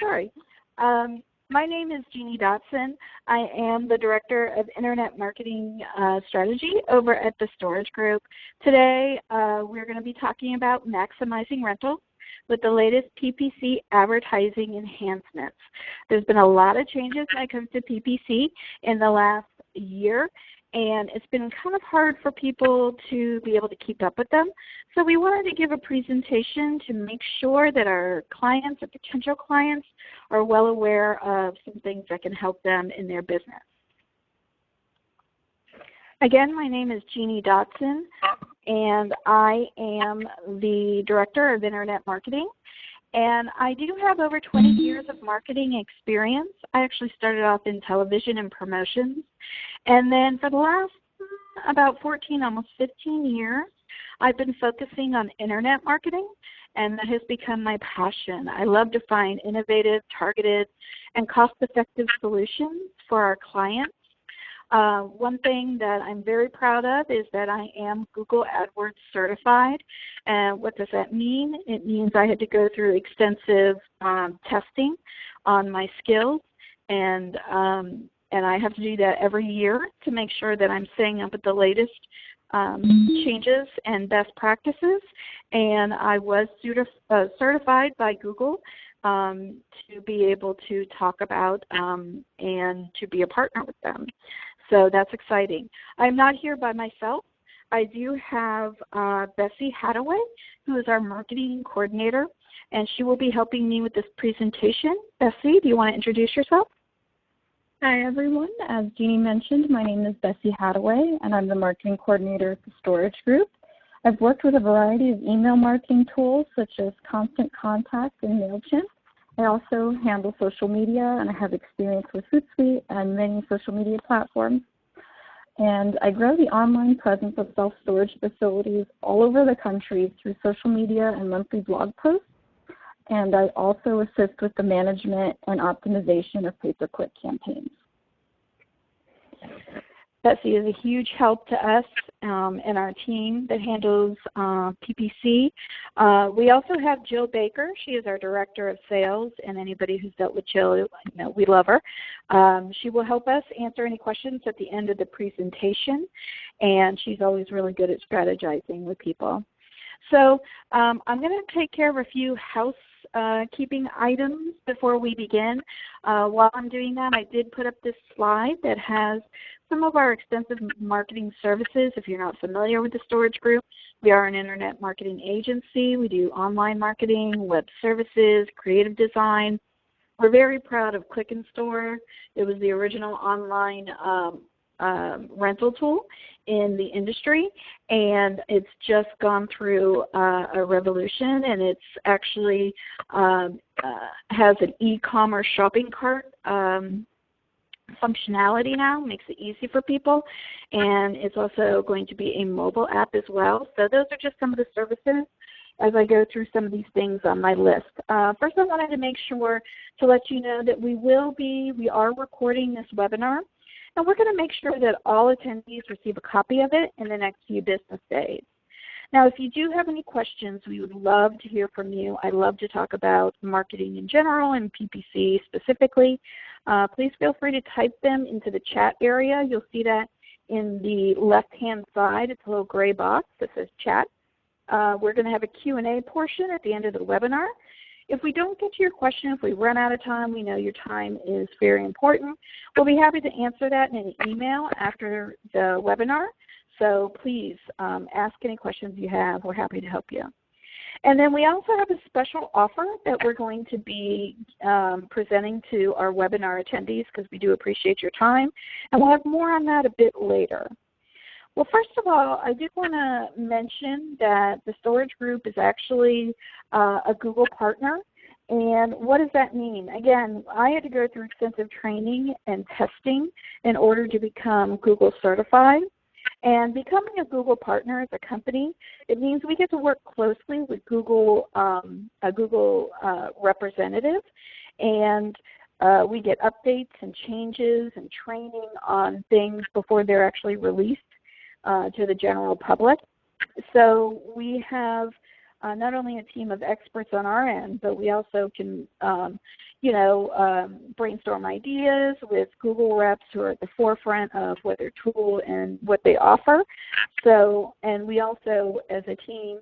Sorry. My name is Jeannie Dotson. I am the Director of Internet Marketing Strategy over at the Storage Group. Today, we're going to be talking about maximizing rentals with the latest PPC advertising enhancements. There's been a lot of changes when it comes to PPC in the last year, and it's been kind of hard for people to be able to keep up with them. So we wanted to give a presentation to make sure that our clients or potential clients are well aware of some things that can help them in their business. Again, my name is Jeannie Dotson, and I am the Director of Internet Marketing. And I do have over 20 years of marketing experience. I actually started off in television and promotions. And then for the last about 14, almost 15 years, I've been focusing on internet marketing, and that has become my passion. I love to find innovative, targeted, and cost-effective solutions for our clients. One thing that I'm very proud of is that I am Google AdWords certified. And what does that mean? It means I had to go through extensive testing on my skills, and I have to do that every year to make sure that I'm staying up with the latest changes and best practices. And I was certified by Google to be able to talk about and to be a partner with them. So that's exciting. I'm not here by myself. I do have Bessie Hadaway, who is our marketing coordinator, and she will be helping me with this presentation. Bessie, do you want to introduce yourself? Hi, everyone. As Jeannie mentioned, my name is Bessie Hadaway, and I'm the marketing coordinator at the Storage Group. I've worked with a variety of email marketing tools such as Constant Contact and MailChimp. I also handle social media, and I have experience with Hootsuite and many social media platforms. And I grow the online presence of self-storage facilities all over the country through social media and monthly blog posts. And I also assist with the management and optimization of pay-per-click campaigns. Bessie is a huge help to us and our team that handles PPC. We also have Jill Baker. She is our Director of Sales, and anybody who's dealt with Jill, we love her. She will help us answer any questions at the end of the presentation, and she's always really good at strategizing with people. So I'm going to take care of a few housekeeping items before we begin. While I'm doing that, I did put up this slide that has some of our extensive marketing services. If you're not familiar with the Storage Group, we are an internet marketing agency. We do online marketing, web services, creative design. We're very proud of Click and Store. It was the original online rental tool in the industry, and it's just gone through a revolution, and it's actually has an e-commerce shopping cart functionality now, makes it easy for people, and it's also going to be a mobile app as well. So those are just some of the services as I go through some of these things on my list. First, I wanted to make sure to let you know that we are recording this webinar, and we're going to make sure that all attendees receive a copy of it in the next few business days. Now, if you do have any questions, we would love to hear from you. I love to talk about marketing in general and PPC specifically. Please feel free to type them into the chat area. You'll see that in the left-hand side. It's a little gray box that says chat. We're going to have a Q&A portion at the end of the webinar. If we don't get to your question, if we run out of time, we know your time is very important. We'll be happy to answer that in an email after the webinar. So please ask any questions you have. We're happy to help you. And then we also have a special offer that we're going to be presenting to our webinar attendees because we do appreciate your time. And we'll have more on that a bit later. Well, first of all, I did want to mention that the Storage Group is actually a Google partner. And what does that mean? Again, I had to go through extensive training and testing in order to become Google certified. And becoming a Google partner as a company, it means we get to work closely with Google, a Google representative, and we get updates and changes and training on things before they're actually released to the general public. So we have not only a team of experts on our end, but we also can, brainstorm ideas with Google reps who are at the forefront of what their tool and what they offer. So, and we also, as a team,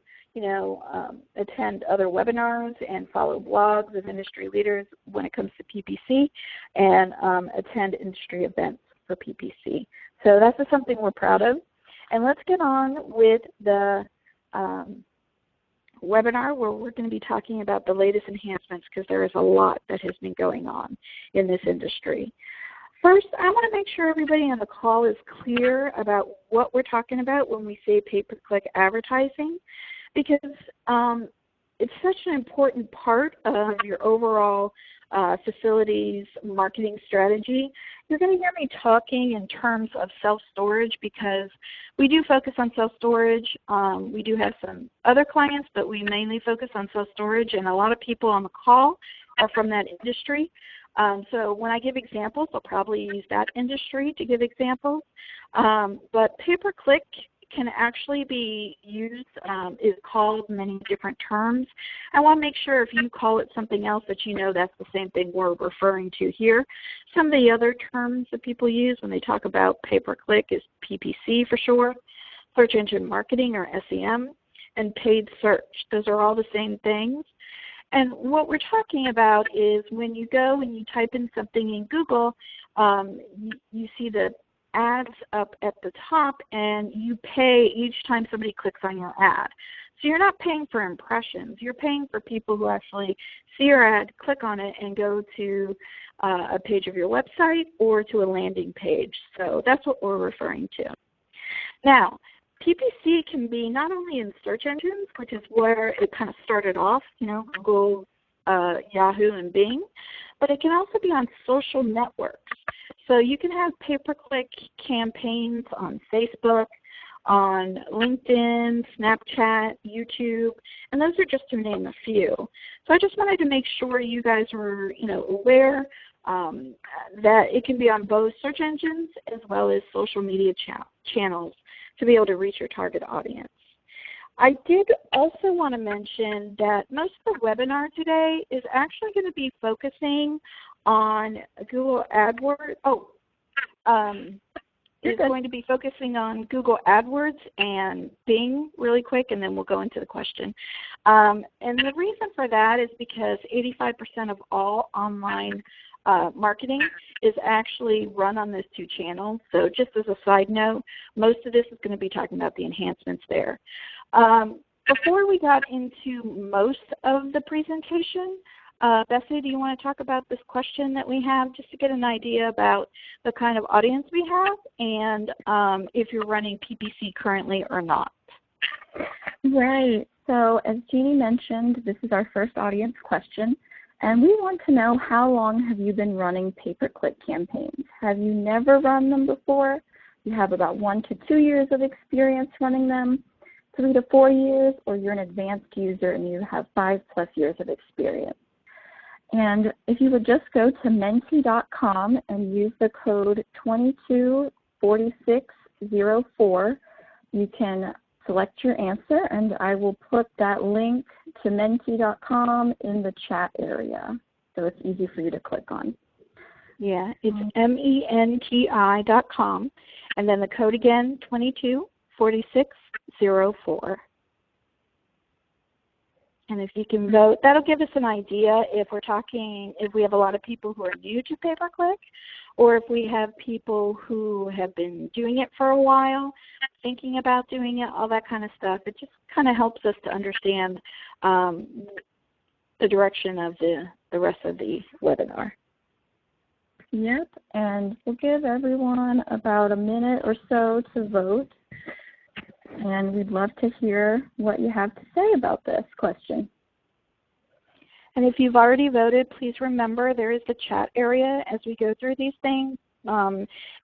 attend other webinars and follow blogs of industry leaders when it comes to PPC, and attend industry events for PPC. So that's just something we're proud of. And let's get on with the webinar where we're going to be talking about the latest enhancements, because there is a lot that has been going on in this industry. First, I want to make sure everybody on the call is clear about what we're talking about when we say pay-per-click advertising, because it's such an important part of your overall facilities marketing strategy. You're going to hear me talking in terms of self-storage because we do focus on self-storage. We do have some other clients, but we mainly focus on self-storage, and a lot of people on the call are from that industry. So when I give examples, I'll probably use that industry to give examples. But pay-per-click can actually be used, is called many different terms. I want to make sure if you call it something else that you know that's the same thing we're referring to here. Some of the other terms that people use when they talk about pay-per-click is PPC for short, search engine marketing or SEM, and paid search. Those are all the same things. And what we're talking about is when you go and you type in something in Google, you see the ads up at the top, and you pay each time somebody clicks on your ad. So you're not paying for impressions. You're paying for people who actually see your ad, click on it, and go to a page of your website or to a landing page. So that's what we're referring to. Now, PPC can be not only in search engines, which is where it kind of started off, Google, Yahoo, and Bing, but it can also be on social networks. So you can have pay-per-click campaigns on Facebook, on LinkedIn, Snapchat, YouTube, and those are just to name a few. So I just wanted to make sure you guys were, aware that it can be on both search engines as well as social media channels to be able to reach your target audience. I did also want to mention that most of the webinar today is actually going to be focusing on Google AdWords. Is going to be focusing on Google AdWords and Bing really quick, and then we'll go into the question. And the reason for that is because 85% of all online marketing is actually run on those two channels. So just as a side note, most of this is going to be talking about the enhancements there. Before we got into most of the presentation, Bessie, do you want to talk about this question that we have just to get an idea about the kind of audience we have and if you're running PPC currently or not? Right. So as Jeannie mentioned, this is our first audience question, and we want to know, how long have you been running pay-per-click campaigns? Have you never run them before? You have about 1 to 2 years of experience running them, 3 to 4 years, or you're an advanced user and you have 5+ years of experience. And if you would just go to menti.com and use the code 224604, you can select your answer, and I will put that link to menti.com in the chat area, so it's easy for you to click on. Yeah, it's menti.com, and then the code again, 224604. And if you can vote, that'll give us an idea if we have a lot of people who are new to pay-per-click, or if we have people who have been doing it for a while, thinking about doing it, all that kind of stuff. It just kind of helps us to understand the direction of the rest of the webinar. Yep, and we'll give everyone about a minute or so to vote. And we'd love to hear what you have to say about this question. And if you've already voted, please remember there is the chat area as we go through these things.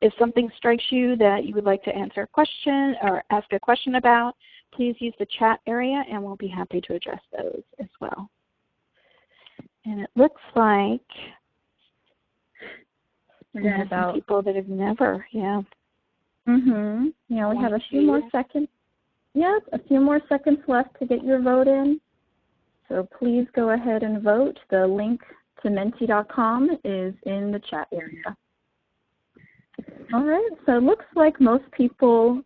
If something strikes you that you would like to answer a question or ask a question about, please use the chat area and we'll be happy to address those as well. And it looks like we have some people that have never, Yeah, we have a few more seconds. Yep, a few more seconds left to get your vote in. So please go ahead and vote. The link to Menti.com is in the chat area. All right, so it looks like most people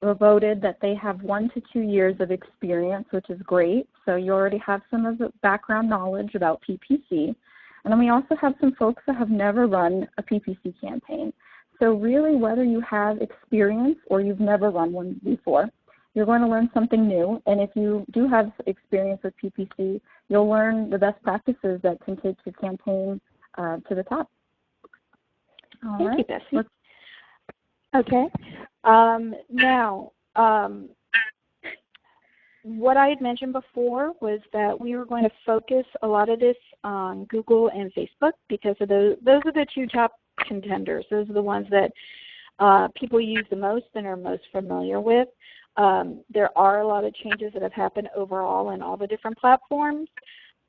voted that they have 1 to 2 years of experience, which is great. So you already have some of the background knowledge about PPC. And then we also have some folks that have never run a PPC campaign. So really, whether you have experience or you've never run one before, you're going to learn something new. And if you do have experience with PPC, you'll learn the best practices that can take your campaign to the top. All Thank right. you, Bessie. Okay. Now, what I had mentioned before was that we were going to focus a lot of this on Google and Facebook because of those are the two top contenders. Those are the ones that people use the most and are most familiar with. There are a lot of changes that have happened overall in all the different platforms,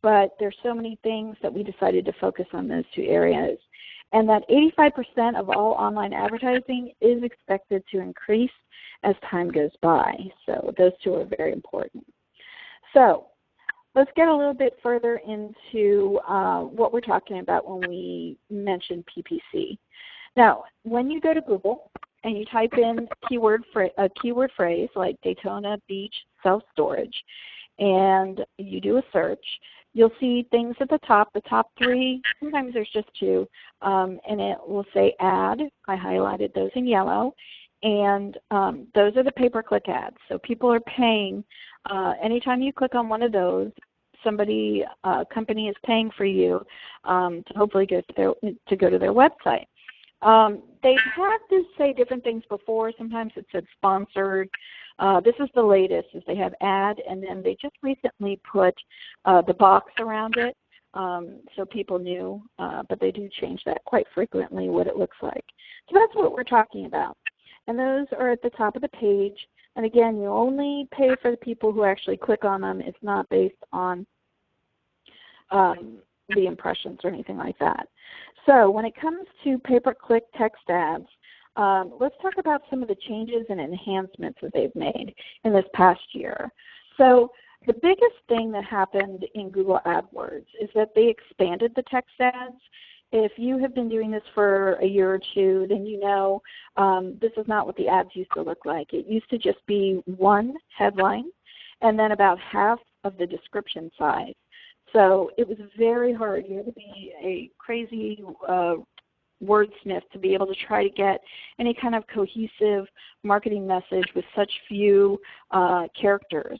but there's so many things that we decided to focus on those two areas. And that 85% of all online advertising is expected to increase as time goes by. So those two are very important. So let's get a little bit further into what we're talking about when we mention PPC. Now, when you go to Google and you type in a keyword phrase like Daytona Beach self-storage, and you do a search, you'll see things at the top 3, sometimes there's just 2, and it will say ad. I highlighted those in yellow, and those are the pay-per-click ads. So people are paying. Anytime you click on one of those, company is paying for you to hopefully go to their website. They've had to say different things before. Sometimes it said sponsored. This is the latest, is they have ad, and then they just recently put the box around it so people knew, but they do change that quite frequently, what it looks like. So that's what we're talking about. And those are at the top of the page. And again, you only pay for the people who actually click on them. It's not based on the impressions or anything like that. So when it comes to pay-per-click text ads, let's talk about some of the changes and enhancements that they've made in this past year. So the biggest thing that happened in Google AdWords is that they expanded the text ads. If you have been doing this for a year or two, then you know this is not what the ads used to look like. It used to just be one headline and then about half of the description size. So it was very hard. You had to be a crazy wordsmith to be able to try to get any kind of cohesive marketing message with such few characters.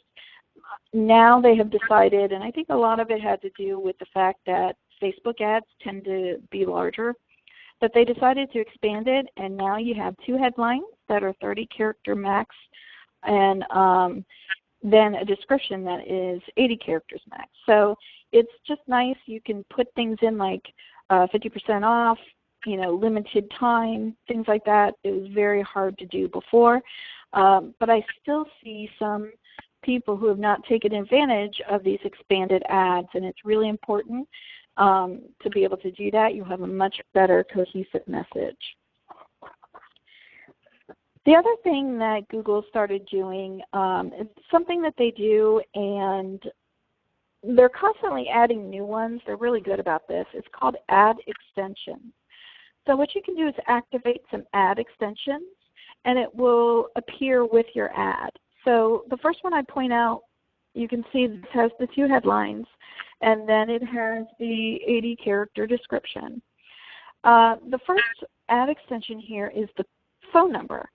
Now they have decided, and I think a lot of it had to do with the fact that Facebook ads tend to be larger, that they decided to expand it, and now you have 2 headlines that are 30 character max, and then a description that is 80 characters max. So it's just nice. You can put things in like 50% off, limited time, things like that. It was very hard to do before, but I still see some people who have not taken advantage of these expanded ads, and it's really important to be able to do that. You'll have a much better cohesive message. The other thing that Google started doing is something that they do, and they're constantly adding new ones. They're really good about this. It's called ad extensions. So what you can do is activate some ad extensions, and it will appear with your ad. So the first one I point out, you can see this has the 2 headlines, and then it has the 80-character description. The first ad extension here is the phone number.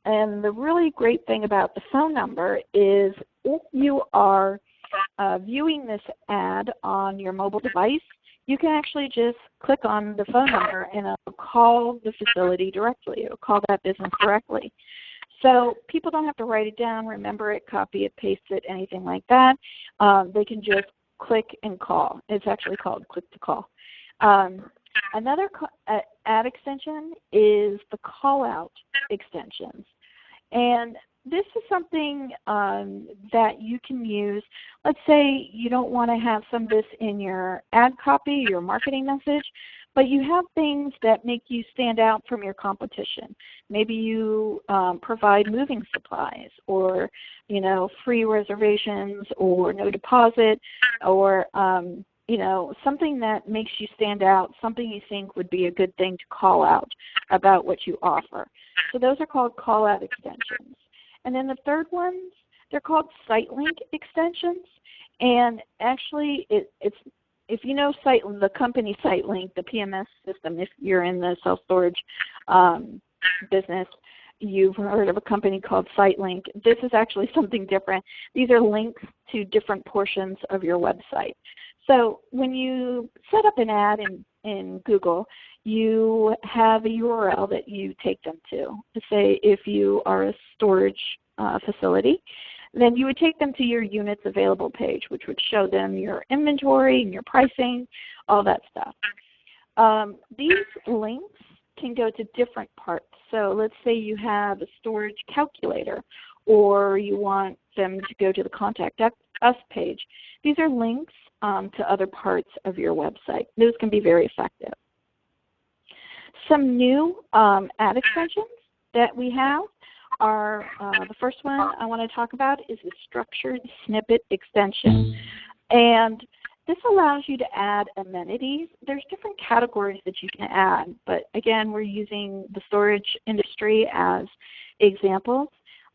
And the really great thing about the phone number is if you are viewing this ad on your mobile device, you can actually just click on the phone number and it'll call the facility directly. It'll call that business directly. So people don't have to write it down, remember it, copy it, paste it, anything like that. They can just click and call. It's actually called click to call. Another ad extension is the call out extensions. And this is something that you can use. Let's say you don't want to have some of this in your ad copy, your marketing message, but you have things that make you stand out from your competition. Maybe you provide moving supplies, or free reservations, or no deposit, or something that makes you stand out, something you think would be a good thing to call out about what you offer. So those are called call-out extensions. And then the third ones, they're called site link extensions. And actually, it's if you know the company SiteLink, the PMS system, if you're in the self-storage business, you've heard of a company called SiteLink. This is actually something different. These are links to different portions of your website. So when you set up an ad in Google, you have a URL that you take them to. Say if you are a storage facility, then you would take them to your units available page, which would show them your inventory and your pricing, all that stuff. These links can go to different parts. So let's say you have a storage calculator, or you want them to go to the Contact Us page. These are links to other parts of your website. Those can be very effective. Some new ad extensions that we have are, the first one I want to talk about is the structured snippet extension. And this allows you to add amenities. There's different categories that you can add, but again, we're using the storage industry as examples.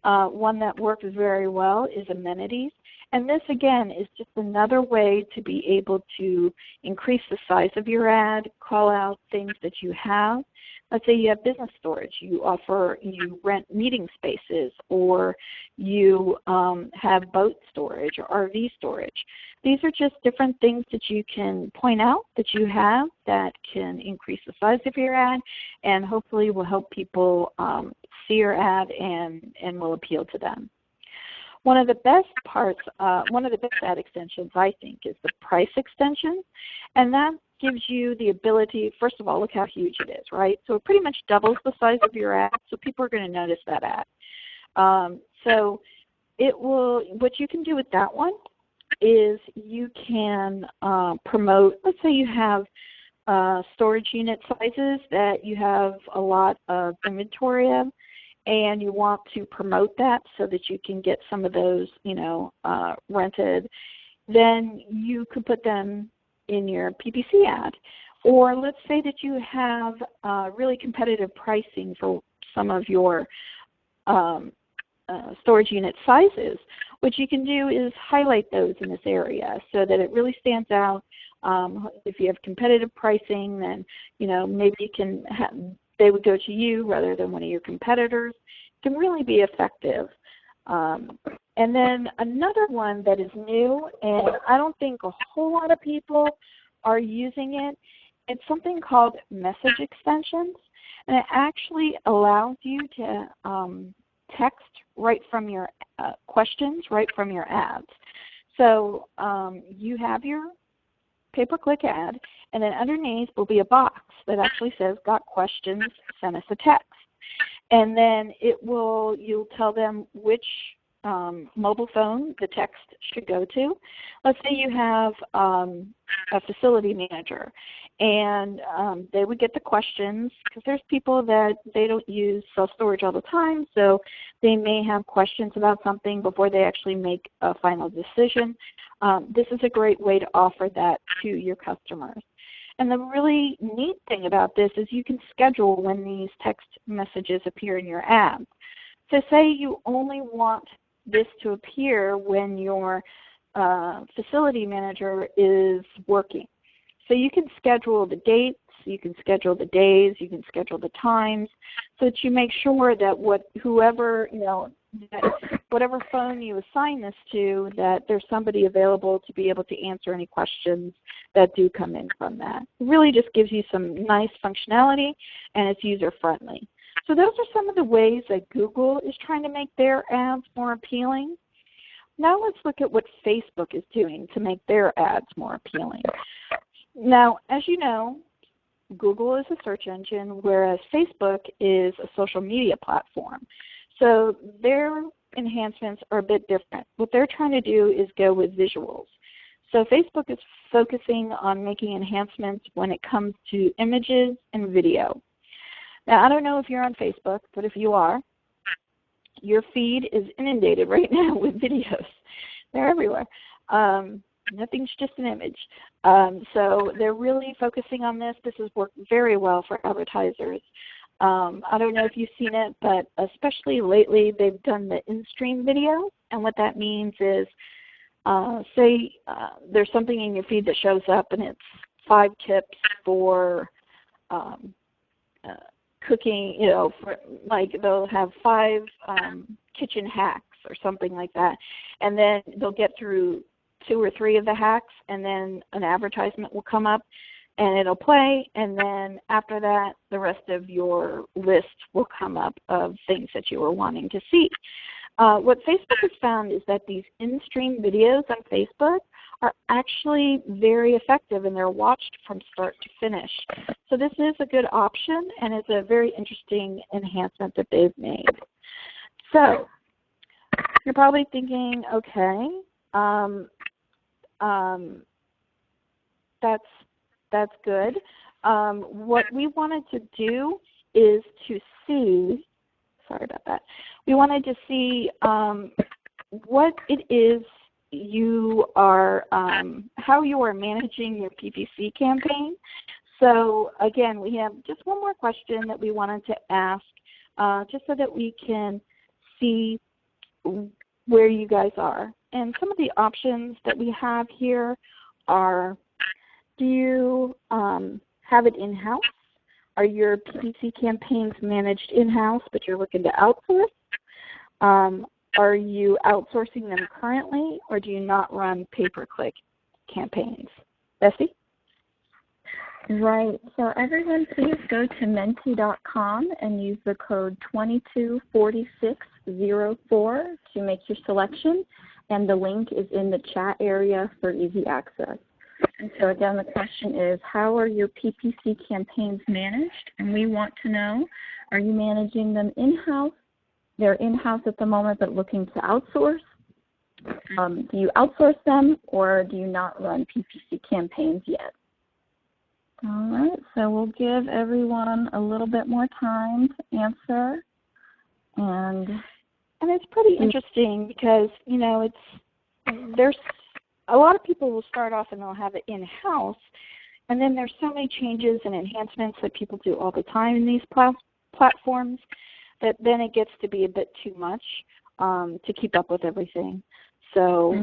One that works very well is amenities. And this, again, is just another way to be able to increase the size of your ad, call out things that you have. Let's say you have business storage. You rent meeting spaces, or you have boat storage or RV storage. These are just different things that you can point out that you have that can increase the size of your ad, and hopefully will help people see your ad and will appeal to them. One of the best ad extensions, I think, is the price extension, and that gives you the ability, first of all, look how huge it is, right? So it pretty much doubles the size of your ad, so people are going to notice that ad. So what you can do with that one is you can promote, let's say you have storage unit sizes that you have a lot of inventory of, and you want to promote that so that you can get some of those, rented, then you could put them in your PPC ad. Or let's say that you have really competitive pricing for some of your storage unit sizes. What you can do is highlight those in this area so that it really stands out. If you have competitive pricing, then maybe you can they would go to you rather than one of your competitors. It can really be effective. And then another one that is new, and I don't think a whole lot of people are using it, it's something called message extensions. And it actually allows you to text right from your questions, right from your ads. So you have your pay-per-click ad, and then underneath will be a box that actually says, "Got questions, send us a text." And then you'll tell them which mobile phone the text should go to. Let's say you have a facility manager, and they would get the questions, because there's people that they don't use self-storage all the time, so they may have questions about something before they actually make a final decision. This is a great way to offer that to your customers. And the really neat thing about this is you can schedule when these text messages appear in your ads. So say you only want this to appear when your facility manager is working. So you can schedule the dates, you can schedule the days, you can schedule the times, so that you make sure that whatever phone you assign this to, that there's somebody available to be able to answer any questions that do come in from that. It really just gives you some nice functionality, and it's user-friendly. So those are some of the ways that Google is trying to make their ads more appealing. Now let's look at what Facebook is doing to make their ads more appealing. Now, as you know, Google is a search engine, whereas Facebook is a social media platform. So their enhancements are a bit different. What they're trying to do is go with visuals. So Facebook is focusing on making enhancements when it comes to images and video. Now, I don't know if you're on Facebook, but if you are, your feed is inundated right now with videos. They're everywhere. Nothing's just an image. So they're really focusing on this. This has worked very well for advertisers. I don't know if you've seen it, but especially lately they've done the in-stream video. And what that means is, say there's something in your feed that shows up and it's 5 tips for cooking, for, like they'll have 5 kitchen hacks or something like that. And then they'll get through 2 or 3 of the hacks, and then an advertisement will come up and it'll play, and then after that the rest of your list will come up of things that you were wanting to see. What Facebook has found is that these in-stream videos on Facebook are actually very effective, and they're watched from start to finish. So this is a good option, and it's a very interesting enhancement that they've made. So you're probably thinking, okay, that's good. What we wanted to do is to see, sorry about that, we wanted to see what it is you are, how you are managing your PPC campaign. So again, we have just one more question that we wanted to ask, just so that we can see where you guys are. And some of the options that we have here are, do you have it in-house? Are your PPC campaigns managed in-house but you're looking to outsource? Are you outsourcing them currently, or do you not run pay-per-click campaigns? Bessie? Right. So everyone, please go to menti.com and use the code 224604 to make your selection. And the link is in the chat area for easy access. And so again, the question is, how are your PPC campaigns managed? And we want to know, are you managing them in-house? They're in-house at the moment but looking to outsource. Do you outsource them, or do you not run PPC campaigns yet? All right, so we'll give everyone a little bit more time to answer. And it's pretty interesting because, there's a lot of people will start off and they'll have it in-house, and then there's so many changes and enhancements that people do all the time in these platforms that then it gets to be a bit too much to keep up with everything. So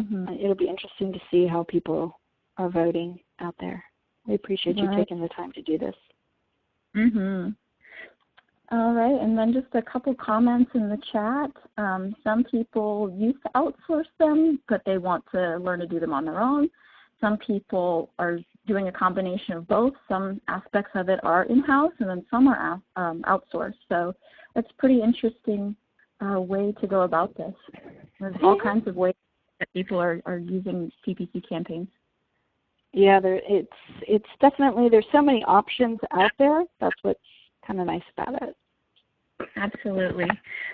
it'll be interesting to see how people are voting out there. We appreciate you taking the time to do this. All right, and then just a couple comments in the chat. Some people used to outsource them, but they want to learn to do them on their own. Some people are doing a combination of both. Some aspects of it are in-house, and then some are outsourced. So it's a pretty interesting way to go about this. There's all kinds of ways that people are using PPC campaigns. Yeah, it's definitely, there's so many options out there. That's what's kind of nice about it. Absolutely.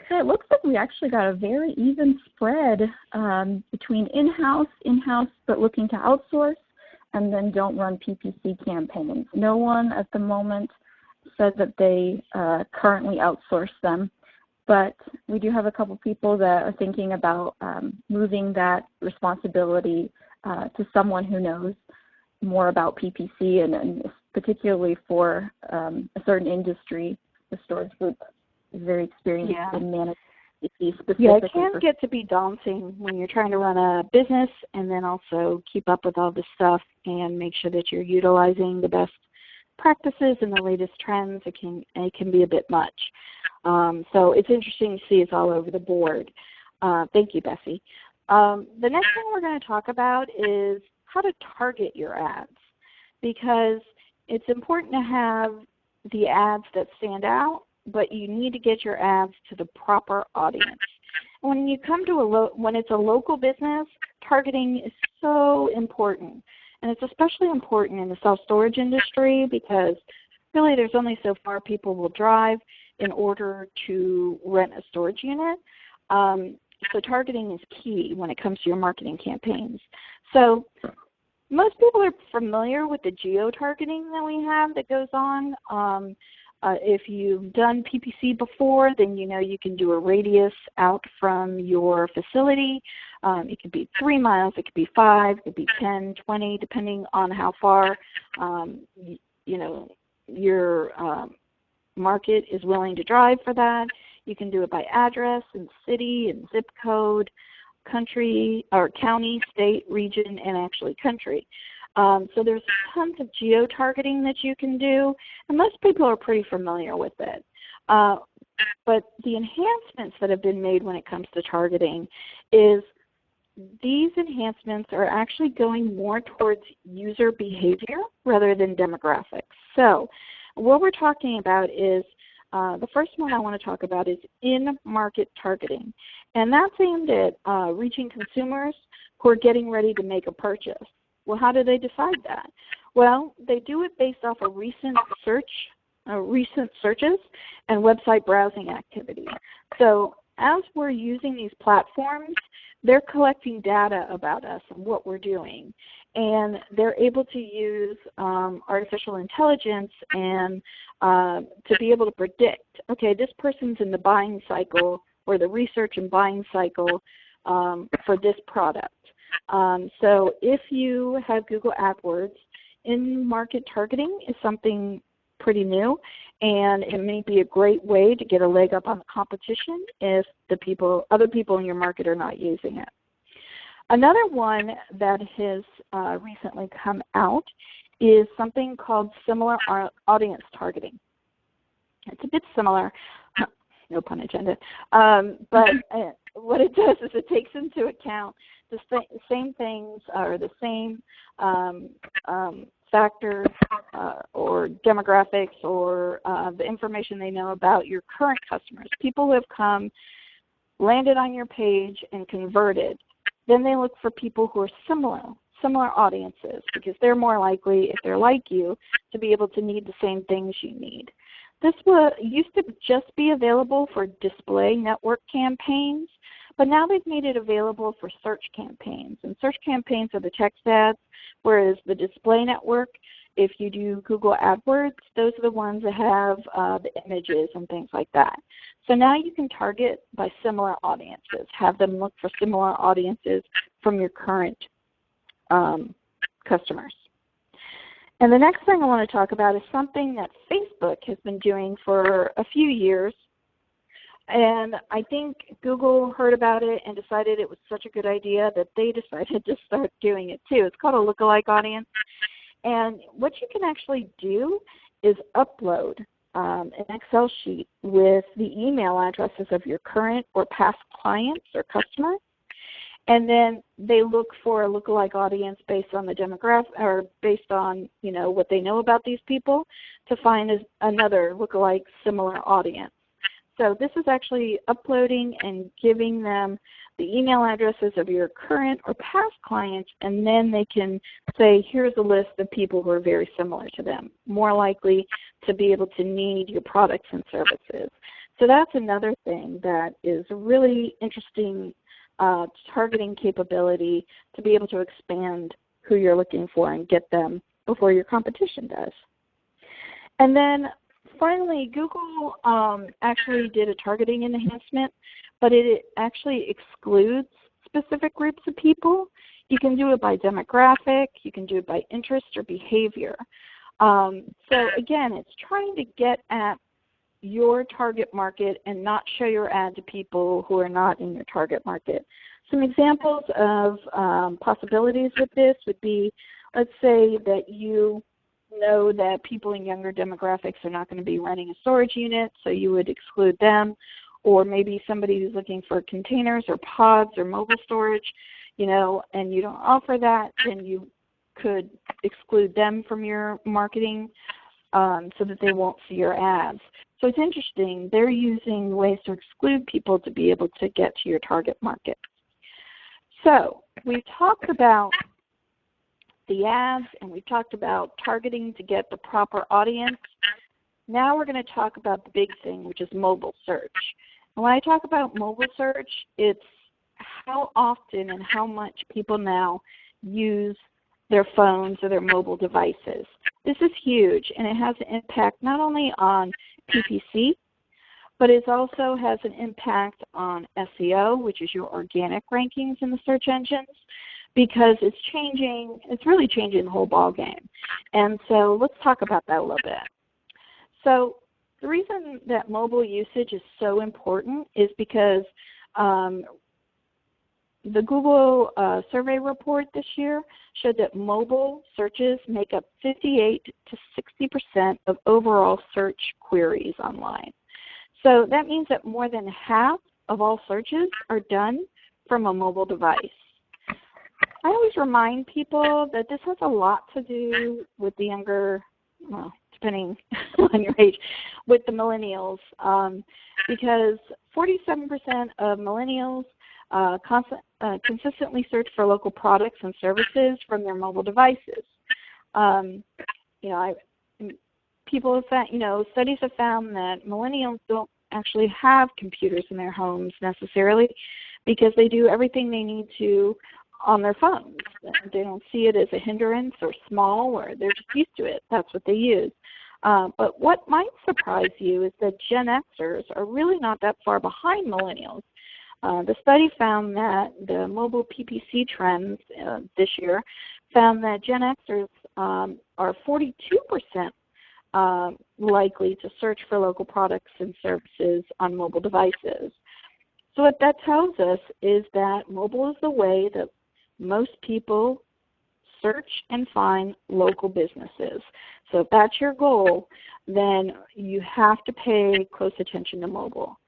So it looks like we actually got a very even spread between in-house, but looking to outsource, and then don't run PPC campaigns. No one at the moment said that they currently outsource them, but we do have a couple people that are thinking about moving that responsibility to someone who knows more about PPC, and particularly for a certain industry. The storage group is very experienced in managing PPC specifically. Yeah, it can get to be daunting when you're trying to run a business and then also keep up with all this stuff and make sure that you're utilizing the best practices and the latest trends. It can be a bit much. So it's interesting to see it's all over the board. Thank you, Bessie. The next thing we're going to talk about is how to target your ads, because it's important to have the ads that stand out, but you need to get your ads to the proper audience. When you come to when it's a local business, targeting is so important, and it's especially important in the self-storage industry because really there's only so far people will drive in order to rent a storage unit. So targeting is key when it comes to your marketing campaigns. So most people are familiar with the geo-targeting that we have that goes on. If you've done PPC before, then you know you can do a radius out from your facility. It could be 3 miles, it could be 5, it could be 10, 20, depending on how far you know your market is willing to drive for that. You can do it by address and city and zip code, country or county, state, region, and actually country. So there's tons of geo-targeting that you can do, and most people are pretty familiar with it. But the enhancements that have been made when it comes to targeting is these enhancements are actually going more towards user behavior rather than demographics. So what we're talking about is the first one I want to talk about is in-market targeting, and that's aimed at reaching consumers who are getting ready to make a purchase. Well, how do they decide that? Well, they do it based off of recent searches and website browsing activity. So as we're using these platforms, they're collecting data about us and what we're doing. And they're able to use artificial intelligence and to be able to predict, okay, this person's in the buying cycle or the research and buying cycle for this product. So if you have Google AdWords, in-market targeting is something pretty new, and it may be a great way to get a leg up on the competition if other people in your market are not using it. Another one that has recently come out is something called similar audience targeting. It's a bit similar, no pun intended, but what it does is it takes into account the same things or the same factors or demographics or the information they know about your current customers, people who have come, landed on your page, and converted. Then they look for people who are similar audiences, because they're more likely, if they're like you, to be able to need the same things you need. This used to just be available for display network campaigns, but now they've made it available for search campaigns. And search campaigns are the text ads, whereas the display network, if you do Google AdWords, those are the ones that have the images and things like that. So now you can target by similar audiences, have them look for similar audiences from your current customers. And the next thing I want to talk about is something that Facebook has been doing for a few years. And I think Google heard about it and decided it was such a good idea that they decided to start doing it too. It's called a lookalike audience. And what you can actually do is upload an Excel sheet with the email addresses of your current or past clients or customers. And then they look for a lookalike audience based on the demographic, or based on what they know about these people, to find another lookalike similar audience. So this is actually uploading and giving them the email addresses of your current or past clients, and then they can say, here's a list of people who are very similar to them, more likely to be able to need your products and services. So that's another thing that is a really interesting targeting capability to be able to expand who you're looking for and get them before your competition does. And then finally, Google actually did a targeting enhancement, but it actually excludes specific groups of people. You can do it by demographic, you can do it by interest or behavior. So again, it's trying to get at your target market and not show your ad to people who are not in your target market. Some examples of possibilities with this would be, let's say that you know that people in younger demographics are not going to be renting a storage unit, so you would exclude them. Or maybe somebody who's looking for containers or pods or mobile storage, and you don't offer that, then you could exclude them from your marketing so that they won't see your ads. So it's interesting. They're using ways to exclude people to be able to get to your target market. So we've talked about the ads, and we've talked about targeting to get the proper audience. Now we're going to talk about the big thing, which is mobile search. And when I talk about mobile search, it's how often and how much people now use their phones or their mobile devices. This is huge, and it has an impact not only on PPC, but it also has an impact on SEO, which is your organic rankings in the search engines, because it's really changing the whole ballgame. And so let's talk about that a little bit. So the reason that mobile usage is so important is because the Google survey report this year showed that mobile searches make up 58 to 60% of overall search queries online. So that means that more than half of all searches are done from a mobile device. I always remind people that this has a lot to do with the younger, well, depending on your age, with the millennials, because 47% of millennials consistently search for local products and services from their mobile devices. People have found, studies have found that millennials don't actually have computers in their homes necessarily, because they do everything they need to on their phones. They don't see it as a hindrance or small, or they're just used to it. That's what they use. But what might surprise you is that Gen Xers are really not that far behind millennials. The study found that the mobile PPC trends this year found that Gen Xers are 42% likely to search for local products and services on mobile devices. So what that tells us is that mobile is the way that most people search and find local businesses. So if that's your goal, then you have to pay close attention to mobile.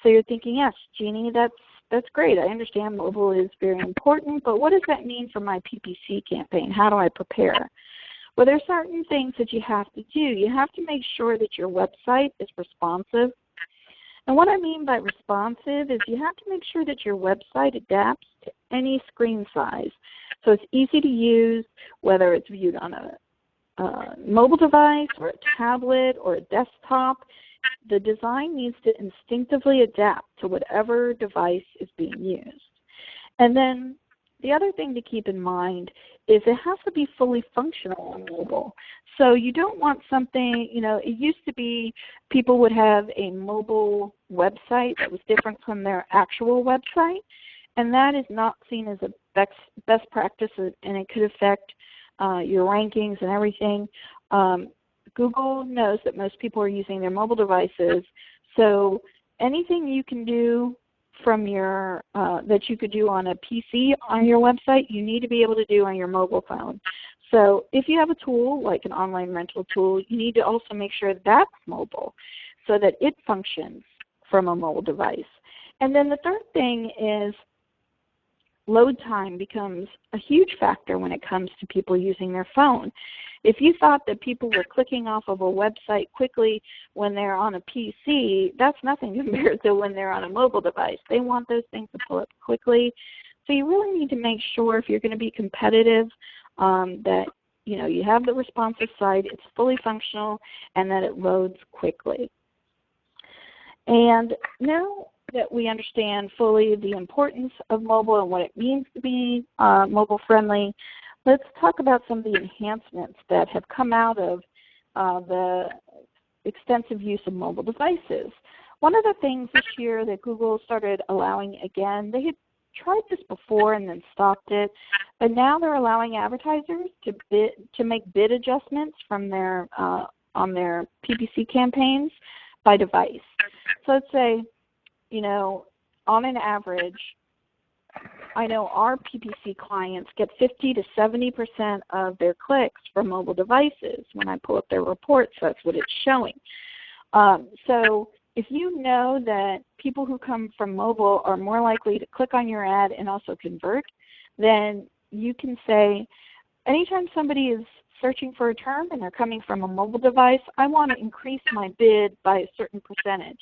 So you're thinking, yes, Jeannie, that's great. I understand mobile is very important, but what does that mean for my PPC campaign? How do I prepare? Well, there are certain things that you have to do. You have to make sure that your website is responsive. And what I mean by responsive is you have to make sure that your website adapts to any screen size. So it's easy to use, whether it's viewed on a mobile device or a tablet or a desktop. The design needs to instinctively adapt to whatever device is being used. And then the other thing to keep in mind is it has to be fully functional on mobile. So you don't want something, it used to be people would have a mobile website that was different from their actual website, and that is not seen as a best practice, and it could affect your rankings and everything. Google knows that most people are using their mobile devices, so anything you can do from your that you could do on a PC on your website, you need to be able to do on your mobile phone. So if you have a tool like an online rental tool, you need to also make sure that's mobile so that it functions from a mobile device. And then the third thing is load time becomes a huge factor when it comes to people using their phone. If you thought that people were clicking off of a website quickly when they're on a PC, that's nothing compared to when they're on a mobile device. They want those things to pull up quickly. So you really need to make sure, if you're going to be competitive, that you have the responsive site, it's fully functional, and that it loads quickly. And now that we understand fully the importance of mobile and what it means to be mobile friendly, let's talk about some of the enhancements that have come out of the extensive use of mobile devices. One of the things this year that Google started allowing again, they had tried this before and then stopped it, but now they're allowing advertisers to make bid adjustments from their on their PPC campaigns by device. So let's say, on an average, I know our PPC clients get 50 to 70% of their clicks from mobile devices. When I pull up their reports, that's what it's showing. So if you know that people who come from mobile are more likely to click on your ad and also convert, then you can say, anytime somebody is searching for a term and they're coming from a mobile device, I want to increase my bid by a certain percentage.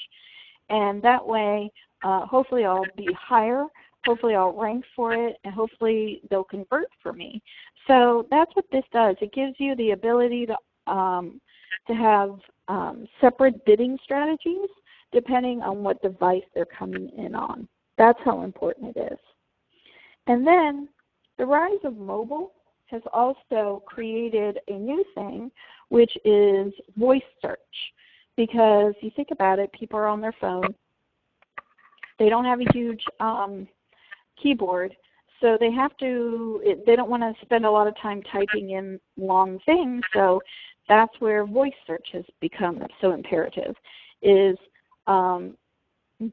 And that way, hopefully I'll be higher, hopefully I'll rank for it, and hopefully they'll convert for me. So that's what this does. It gives you the ability to have separate bidding strategies depending on what device they're coming in on. That's how important it is. And then the rise of mobile has also created a new thing, which is voice search. Because you think about it, people are on their phone. They don't have a huge keyboard, so they don't want to spend a lot of time typing in long things, so that's where voice search has become so imperative, is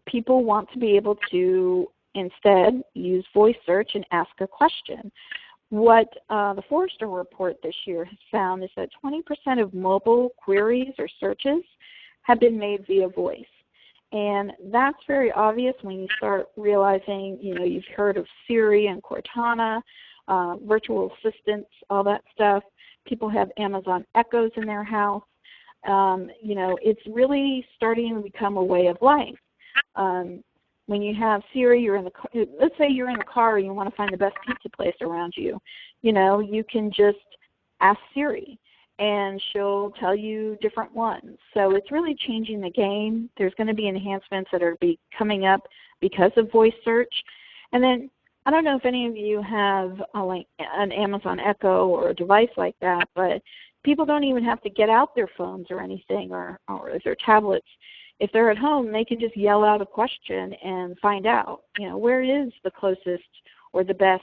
people want to be able to instead use voice search and ask a question. What the Forrester report this year has found is that 20% of mobile queries or searches have been made via voice. And that's very obvious when you start realizing, you've heard of Siri and Cortana, virtual assistants, all that stuff. People have Amazon Echoes in their house. It's really starting to become a way of life. When you have Siri, you're in the car. Let's say you're in the car and you want to find the best pizza place around you. You can just ask Siri, and she'll tell you different ones. So it's really changing the game. There's going to be enhancements that are coming up because of voice search. And then I don't know if any of you have like an Amazon Echo or a device like that, but people don't even have to get out their phones or anything or their tablets. If they're at home, they can just yell out a question and find out, where is the closest or the best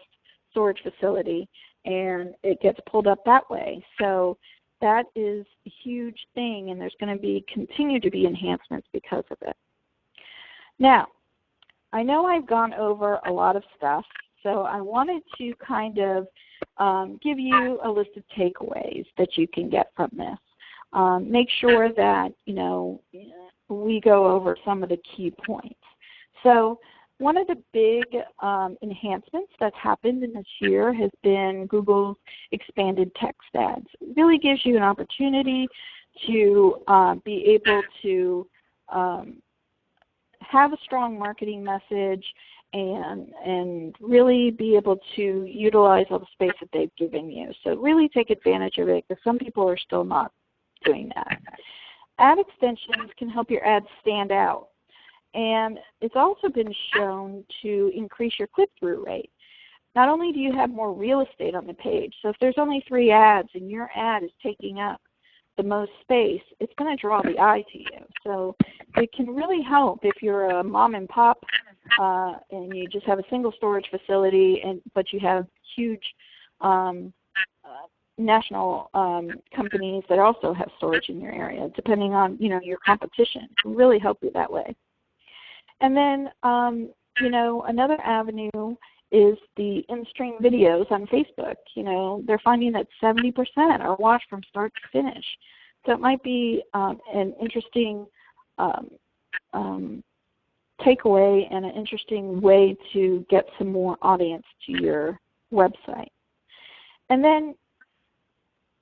storage facility, and it gets pulled up that way. So that is a huge thing, and there's going to continue to be enhancements because of it. Now, I know I've gone over a lot of stuff, so I wanted to kind of give you a list of takeaways that you can get from this. Make sure that, we go over some of the key points. So one of the big enhancements that's happened in this year has been Google's expanded text ads. It really gives you an opportunity to be able to have a strong marketing message and really be able to utilize all the space that they've given you. So really take advantage of it, because some people are still not doing that. Ad extensions can help your ads stand out. And it's also been shown to increase your click-through rate. Not only do you have more real estate on the page, so if there's only 3 ads and your ad is taking up the most space, it's going to draw the eye to you. So it can really help if you're a mom and pop and you just have a single storage facility, but you have huge national companies that also have storage in your area, depending on your competition. It can really help you that way. And then another avenue is the in-stream videos on Facebook. They're finding that 70% are watched from start to finish. So it might be an interesting takeaway and an interesting way to get some more audience to your website. And then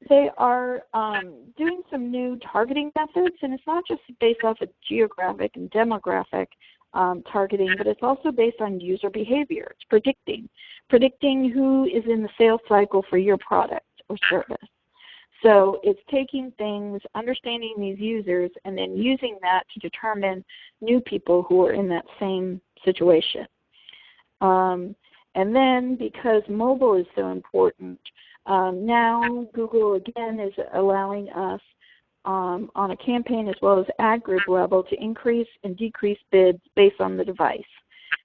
they are doing some new targeting methods, and it's not just based off of geographic and demographic targeting, but it's also based on user behavior. It's predicting who is in the sales cycle for your product or service. So it's taking things, understanding these users, and then using that to determine new people who are in that same situation. And then because mobile is so important, now Google again is allowing us on a campaign as well as ad group level to increase and decrease bids based on the device.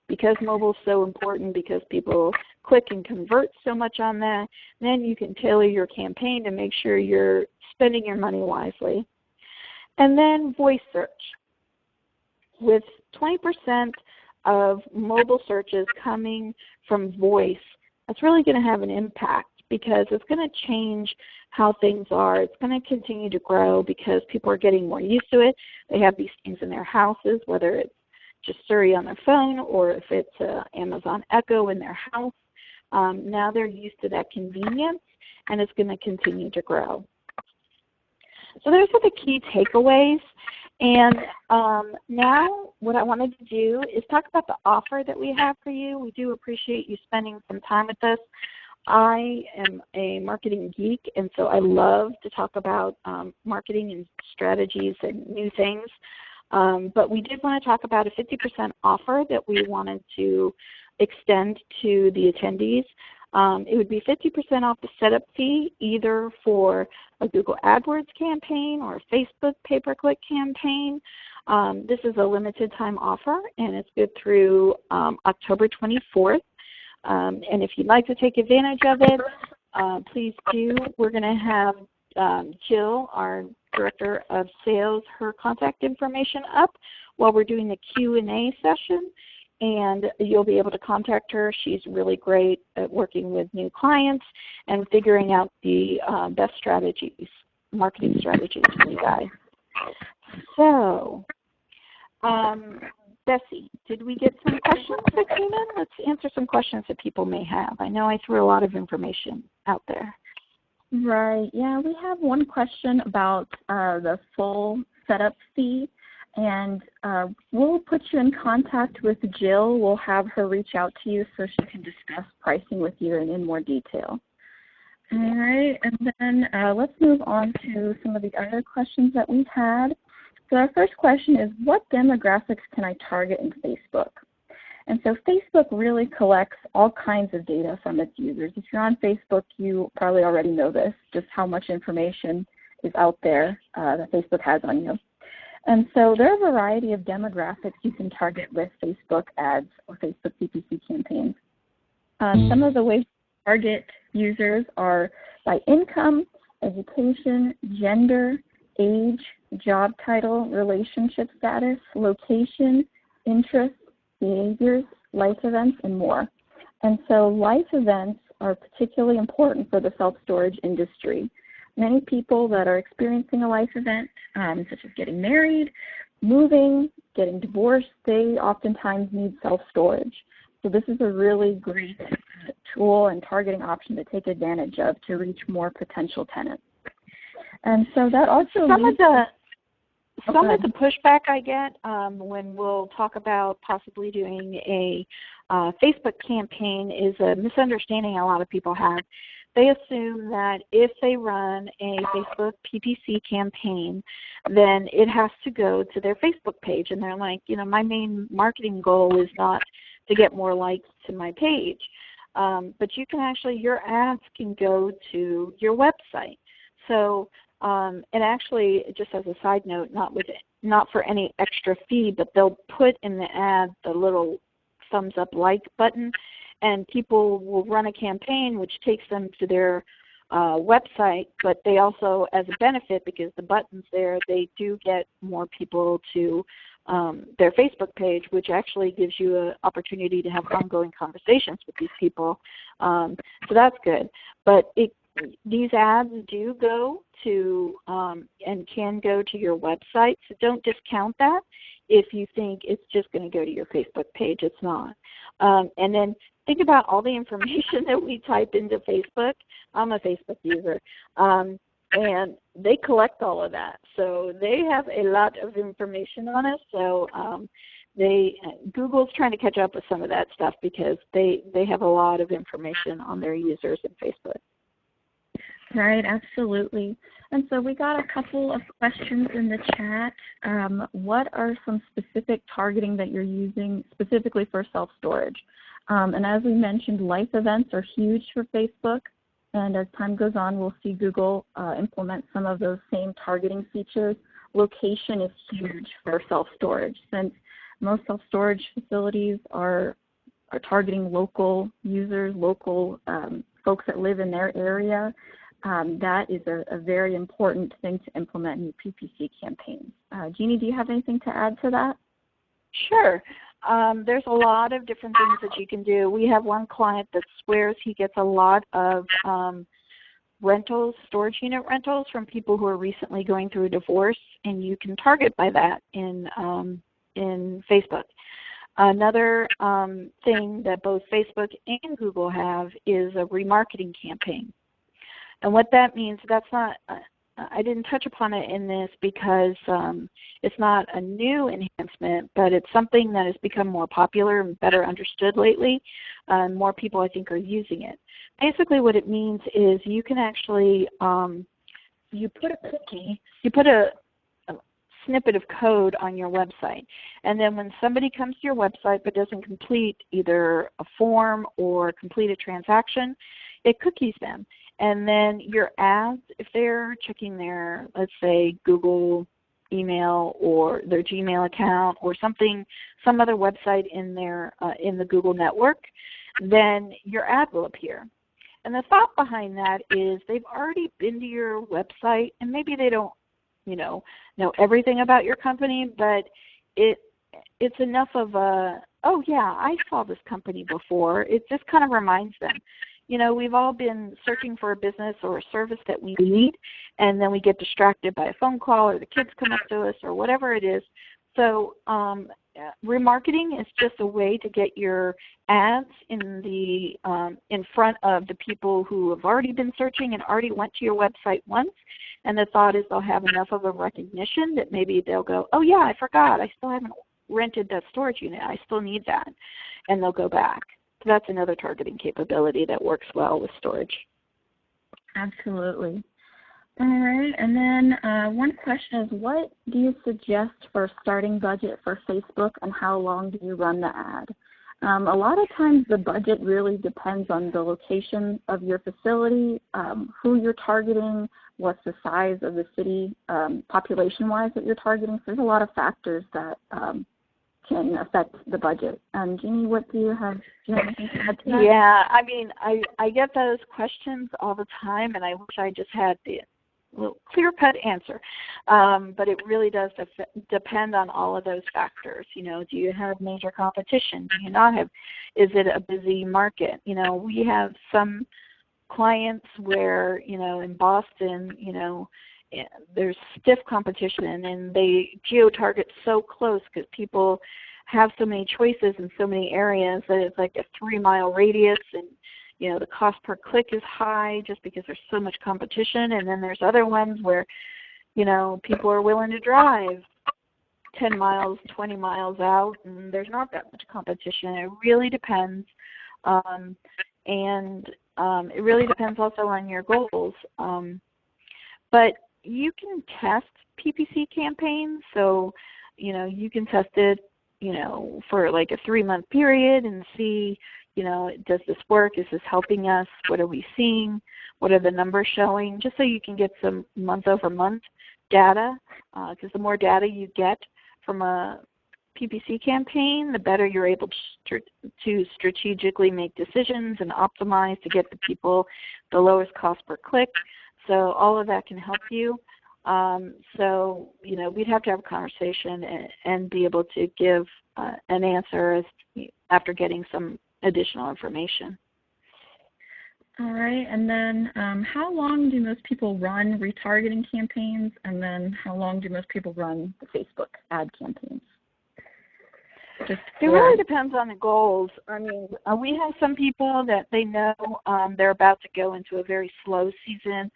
Because mobile is so important, because people click and convert so much on that, then you can tailor your campaign to make sure you're spending your money wisely. And then voice search. With 20% of mobile searches coming from voice, that's really going to have an impact, because it's going to change how things are. It's going to continue to grow because people are getting more used to it. They have these things in their houses, whether it's just Siri on their phone or if it's Amazon Echo in their house. Now they're used to that convenience, and it's going to continue to grow. So those are the key takeaways. And now what I wanted to do is talk about the offer that we have for you. We do appreciate you spending some time with us. I am a marketing geek, and so I love to talk about marketing and strategies and new things. But we did want to talk about a 50% offer that we wanted to extend to the attendees. It would be 50% off the setup fee, either for a Google AdWords campaign or a Facebook pay-per-click campaign. This is a limited time offer, and it's good through October 24th. And if you'd like to take advantage of it, please do. We're going to have Jill, our Director of Sales, her contact information up while we're doing the Q&A session, and you'll be able to contact her. She's really great at working with new clients and figuring out the best strategies, marketing strategies for you guys. So, Bessie, did we get some questions that came in? Let's answer some questions that people may have. I know I threw a lot of information out there. Right. Yeah, we have one question about the full setup fee, and we'll put you in contact with Jill. We'll have her reach out to you so she can discuss pricing with you in more detail. All right, and then let's move on to some of the other questions that we've had. So our first question is, what demographics can I target in Facebook? And so Facebook really collects all kinds of data from its users. If you're on Facebook, you probably already know this, just how much information is out there that Facebook has on you. And so there are a variety of demographics you can target with Facebook ads or Facebook PPC campaigns. Some of the ways to target users are by income, education, gender, age, job title, relationship status, location, interests, behaviors, life events, and more. And so life events are particularly important for the self-storage industry. Many people that are experiencing a life event, such as getting married, moving, getting divorced, they oftentimes need self-storage. So this is a really great tool and targeting option to take advantage of to reach more potential tenants. And so that also some of the pushback I get when we'll talk about possibly doing a Facebook campaign is a misunderstanding a lot of people have. They assume that if they run a Facebook PPC campaign, then it has to go to their Facebook page. And they're like, you know, my main marketing goal is not to get more likes to my page. But you can actually, your ads can go to your website. So, and actually, just as a side note, not for any extra fee, but they'll put in the ad the little thumbs up like button, and people will run a campaign which takes them to their website, but they also, as a benefit, because the button's there, they do get more people to their Facebook page, which actually gives you an opportunity to have ongoing conversations with these people. So that's good. But these ads do go to and can go to your website, so don't discount that if you think it's just going to go to your Facebook page. It's not. And then think about all the information that we type into Facebook. I'm a Facebook user, and they collect all of that. So they have a lot of information on us. So Google's trying to catch up with some of that stuff because they have a lot of information on their users in Facebook. Right, absolutely. And so we got a couple of questions in the chat. What are some specific targeting that you're using specifically for self-storage? And as we mentioned, life events are huge for Facebook. And as time goes on, we'll see Google implement some of those same targeting features. Location is huge for self-storage, since most self-storage facilities are targeting local users, local folks that live in their area. That is a very important thing to implement in your PPC campaigns. Jeannie, do you have anything to add to that? Sure. There's a lot of different things that you can do. We have one client that swears he gets a lot of rentals, storage unit rentals from people who are recently going through a divorce, and you can target by that in Facebook. Another thing that both Facebook and Google have is a remarketing campaign. And what that means, that's not, I didn't touch upon it in this because it's not a new enhancement, but it's something that has become more popular and better understood lately. More people, I think, are using it. Basically what it means is you can actually, you put a cookie, you put snippet of code on your website. And then when somebody comes to your website but doesn't complete either a form or complete a transaction, it cookies them. And then your ads, if they're checking their, let's say, Google email or their Gmail account or something, some other website in their in the Google network, then your ad will appear. And the thought behind that is they've already been to your website, and maybe they don't, know everything about your company, but it's enough of a, oh yeah, I saw this company before. It just kind of reminds them. We've all been searching for a business or a service that we need, and then we get distracted by a phone call or the kids come up to us or whatever it is. So remarketing is just a way to get your ads in front of the people who have already been searching and already went to your website once. And the thought is they'll have enough of a recognition that maybe they'll go, oh yeah, I forgot. I still haven't rented that storage unit. I still need that. And they'll go back. So that's another targeting capability that works well with storage. Absolutely. All right, and then one question is, what do you suggest for starting budget for Facebook, and how long do you run the ad? A lot of times the budget really depends on the location of your facility, who you're targeting, what's the size of the city population-wise that you're targeting. So there's a lot of factors that can affect the budget. Jeannie, what do you have? Do you have anything to add to that? Yeah, I get those questions all the time, and I wish I just had the clear-cut answer. But it really does depend on all of those factors. Do you have major competition? Do you not have? Is it a busy market? We have some clients where, in Boston, there's stiff competition, and they geo-target so close because people have so many choices in so many areas that it's like a 3-mile radius, and the cost per click is high just because there's so much competition. And then there's other ones where, people are willing to drive 10 miles, 20 miles out, and there's not that much competition. It really depends. And it really depends also on your goals. But you can test PPC campaigns. So, you can test it, for like a 3-month period and see, does this work? Is this helping us? What are we seeing? What are the numbers showing? Just so you can get some month-over-month data, because the more data you get from a PPC campaign, the better you're able to strategically make decisions and optimize to get the people the lowest cost per click. So all of that can help you. So, we'd have to have a conversation and be able to give an answer after getting some additional information. All right, and then how long do most people run retargeting campaigns, and then how long do most people run the Facebook ad campaigns? It really depends on the goals. We have some people that they know they're about to go into a very slow season.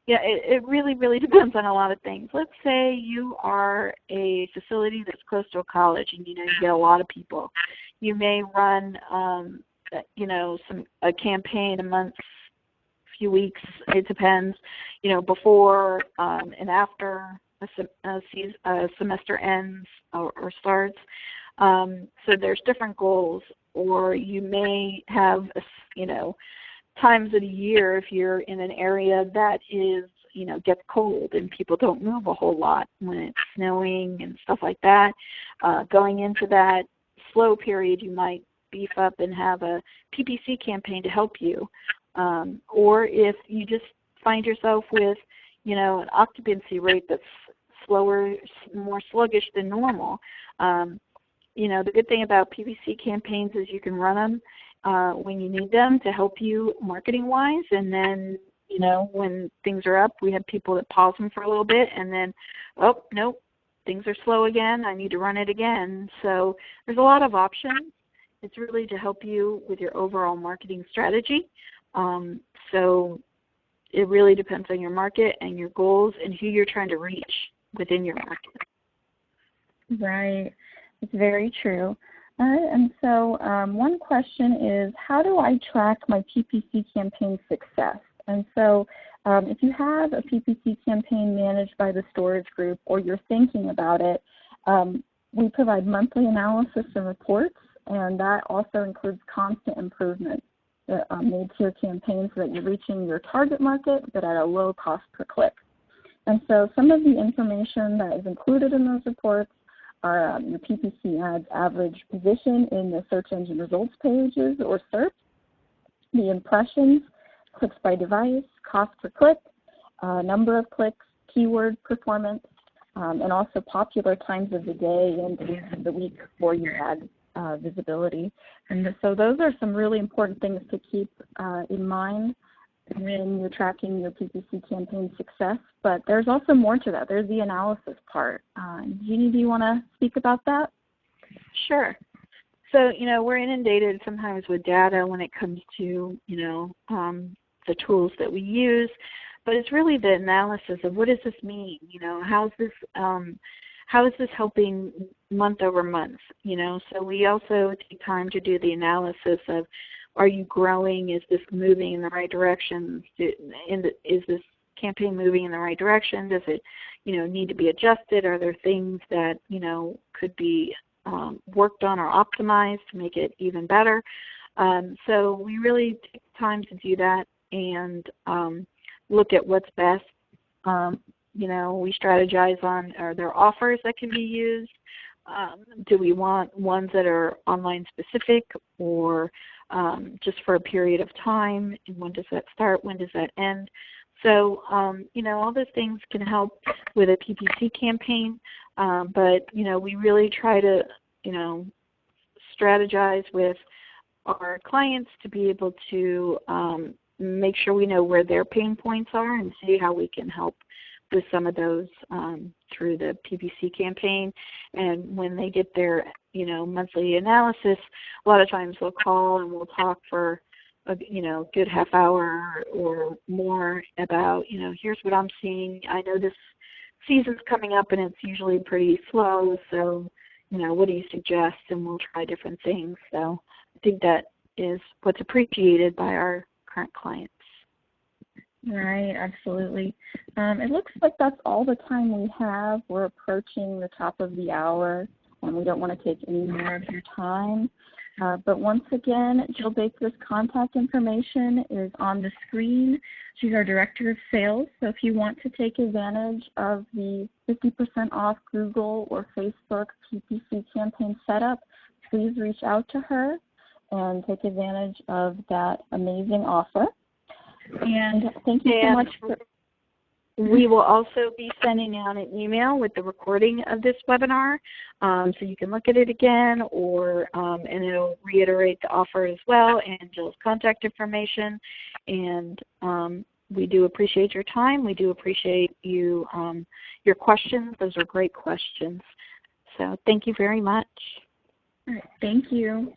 Yeah, it really, really depends on a lot of things. Let's say you are a facility that's close to a college, and you get a lot of people. You may run, a campaign a month, few weeks. It depends, before and after a semester ends or starts. So there's different goals, or you may have, times of the year if you're in an area that is, gets cold and people don't move a whole lot when it's snowing and stuff like that. Going into that slow period, you might beef up and have a PPC campaign to help you. Or if you just find yourself with, an occupancy rate that's slower, more sluggish than normal. The good thing about PPC campaigns is you can run them when you need them to help you marketing-wise, and then, when things are up, we have people that pause them for a little bit, and then, oh, nope, things are slow again, I need to run it again. So there's a lot of options. It's really to help you with your overall marketing strategy. So it really depends on your market and your goals and who you're trying to reach within your market. Right. It's very true. All right, and so one question is, how do I track my PPC campaign success? And so If you have a PPC campaign managed by the storage group or you're thinking about it, we provide monthly analysis and reports, and that also includes constant improvements that are made to your campaign so that you're reaching your target market but at a low cost per click. And so some of the information that is included in those reports are your PPC ads average position in the search engine results pages or SERPs, the impressions, clicks by device, cost per click, number of clicks, keyword performance, and also popular times of the day and days of the week for your ad visibility. And so those are some really important things to keep in mind when you're tracking your PPC campaign success. But there's also more to that. There's the analysis part. Jeannie, do you want to speak about that? Sure. So, we're inundated sometimes with data when it comes to, the tools that we use, but it's really the analysis of what does this mean? How is this helping month over month? So we also take time to do the analysis of, are you growing? Is this moving in the right direction? Is this campaign moving in the right direction? Does it, need to be adjusted? Are there things that, could be worked on or optimized to make it even better? So we really take time to do that and look at what's best. We strategize on, are there offers that can be used? Do we want ones that are online specific or just for a period of time? And when does that start? When does that end? So, all those things can help with a PPC campaign, but, we really try to, strategize with our clients to be able to make sure we know where their pain points are and see how we can help with some of those through the PPC campaign. And when they get their, monthly analysis, a lot of times they'll call and we'll talk for a, good half hour or more about, here's what I'm seeing. I know this season's coming up and it's usually pretty slow, so, what do you suggest? And we'll try different things. So I think that is what's appreciated by our current clients. Right, absolutely. It looks like that's all the time we have. We're approaching the top of the hour, and we don't want to take any more of your time. But once again, Jill Baker's contact information is on the screen. She's our Director of Sales, so if you want to take advantage of the 50% off Google or Facebook PPC campaign setup, please reach out to her and take advantage of that amazing offer. And thank you so much for... We will also be sending out an email with the recording of this webinar, so you can look at it again, or and it'll reiterate the offer as well and Jill's contact information. And we do appreciate your time. We do appreciate you your questions. Those are great questions. So thank you very much. All right, thank you.